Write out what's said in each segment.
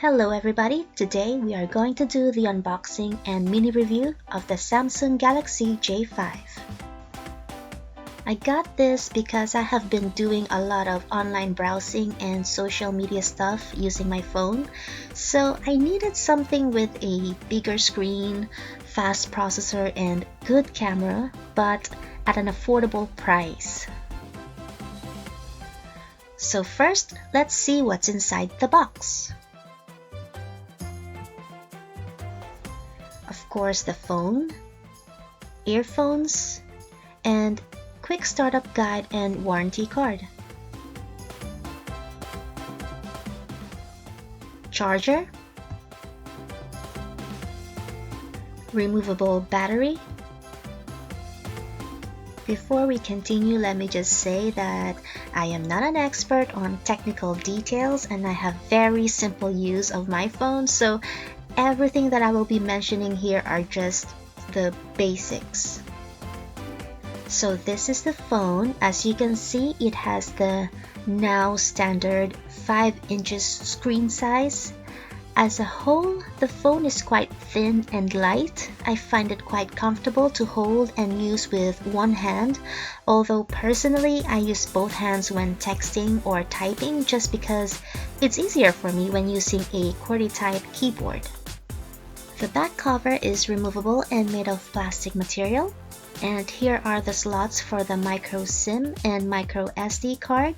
Hello everybody, today we are going to do the unboxing and mini review of the Samsung Galaxy J5. I got this because I have been doing a lot of online browsing and social media stuff using my phone, so I needed something with a bigger screen, fast processor, and good camera, but at an affordable price. So first, let's see what's inside the box. Of course, the phone, earphones, and quick startup guide and warranty card. Charger, removable battery. Before we continue, let me just say that I am not an expert on technical details and I have very simple use of my phone, so everything that I will be mentioning here are just the basics. So this is the phone. As you can see, it has the now standard 5 inches screen size. As a whole, the phone is quite thin and light. I find it quite comfortable to hold and use with one hand, although personally I use both hands when texting or typing just because it's easier for me when using a QWERTY type keyboard. The back cover is removable and made of plastic material. And here are the slots for the micro SIM and micro SD card.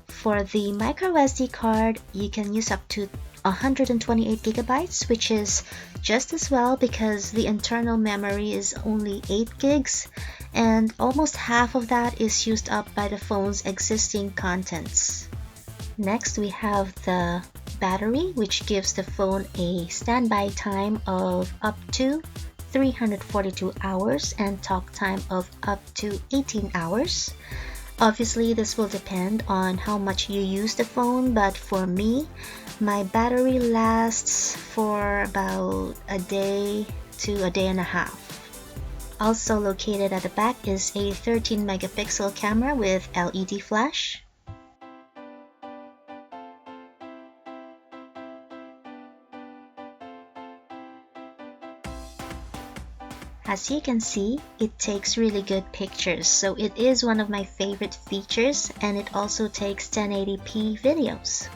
For the micro SD card, you can use up to 128 gigabytes, which is just as well because the internal memory is only 8 gigs, and almost half of that is used up by the phone's existing contents. Next, we have the battery, which gives the phone a standby time of up to 342 hours and talk time of up to 18 hours. Obviously, this will depend on how much you use the phone, but for me, my battery lasts for about a day to a day and a half. Also located at the back is a 13 megapixel camera with LED flash. As you can see, it takes really good pictures, so it is one of my favorite features, and it also takes 1080p videos.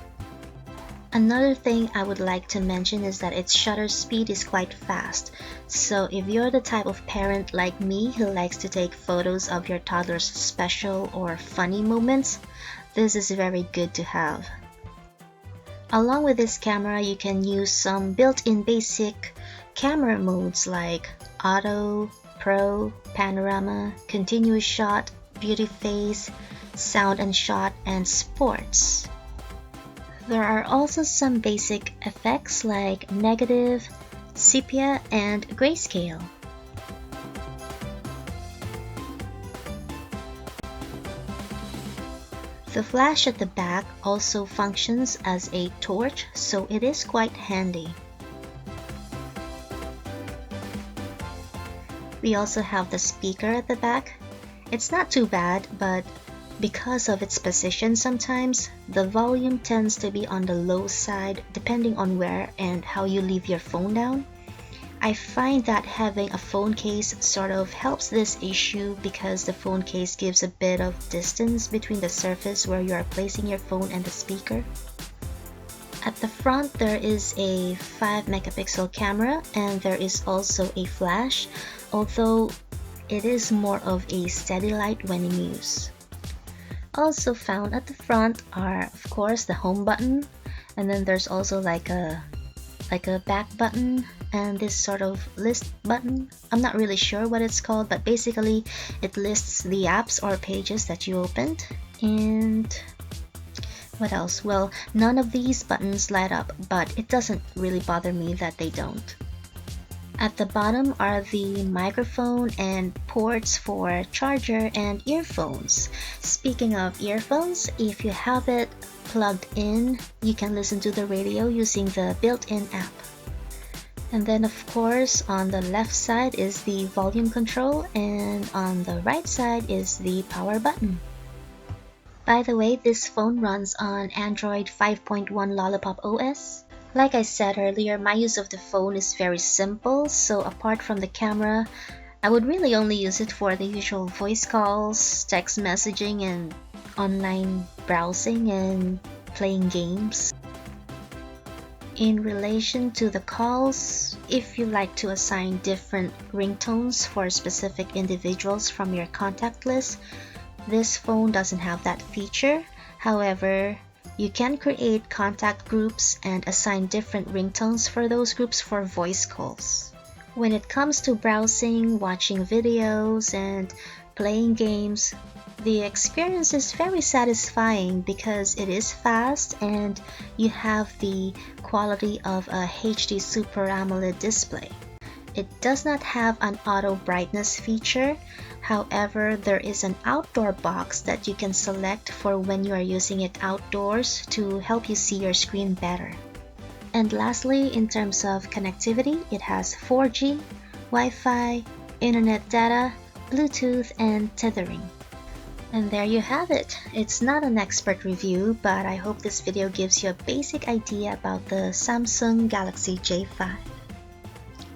Another thing I would like to mention is that its shutter speed is quite fast, so if you're the type of parent like me who likes to take photos of your toddler's special or funny moments, this is very good to have. Along with this camera, you can use some built-in basic camera modes like Auto, Pro, Panorama, Continuous Shot, Beauty Phase, Sound and Shot, and Sports. There are also some basic effects like negative, sepia, and grayscale. The flash at the back also functions as a torch, so it is quite handy. We also have the speaker at the back. It's not too bad, but because of its position sometimes, the volume tends to be on the low side depending on where and how you leave your phone down. I find that having a phone case sort of helps this issue because the phone case gives a bit of distance between the surface where you are placing your phone and the speaker. At the front, there is a 5 megapixel camera and there is also a flash, although it is more of a steady light when in use. Also found at the front are, of course, the home button, and then there's also like a back button and this sort of list button. I'm not really sure what it's called, but basically it lists the apps or pages that you opened. And what else? Well, none of these buttons light up, but it doesn't really bother me that they don't. At the bottom are the microphone and ports for charger and earphones. Speaking of earphones, if you have it plugged in, you can listen to the radio using the built-in app. And then of course, on the left side is the volume control, and on the right side is the power button. By the way, this phone runs on Android 5.1 Lollipop OS. Like I said earlier, my use of the phone is very simple, so apart from the camera, I would really only use it for the usual voice calls, text messaging, and online browsing and playing games. In relation to the calls, if you like to assign different ringtones for specific individuals from your contact list, this phone doesn't have that feature. However, you can create contact groups and assign different ringtones for those groups for voice calls. When it comes to browsing, watching videos, and playing games, the experience is very satisfying because it is fast and you have the quality of a HD Super AMOLED display. It does not have an auto brightness feature. However, there is an outdoor box that you can select for when you are using it outdoors to help you see your screen better. And lastly, in terms of connectivity, it has 4G, Wi-Fi, internet data, Bluetooth, and tethering. And there you have it. It's not an expert review, but I hope this video gives you a basic idea about the Samsung Galaxy J5.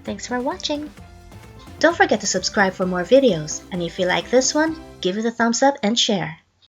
Thanks for watching! Don't forget to subscribe for more videos, and if you like this one, give it a thumbs up and share.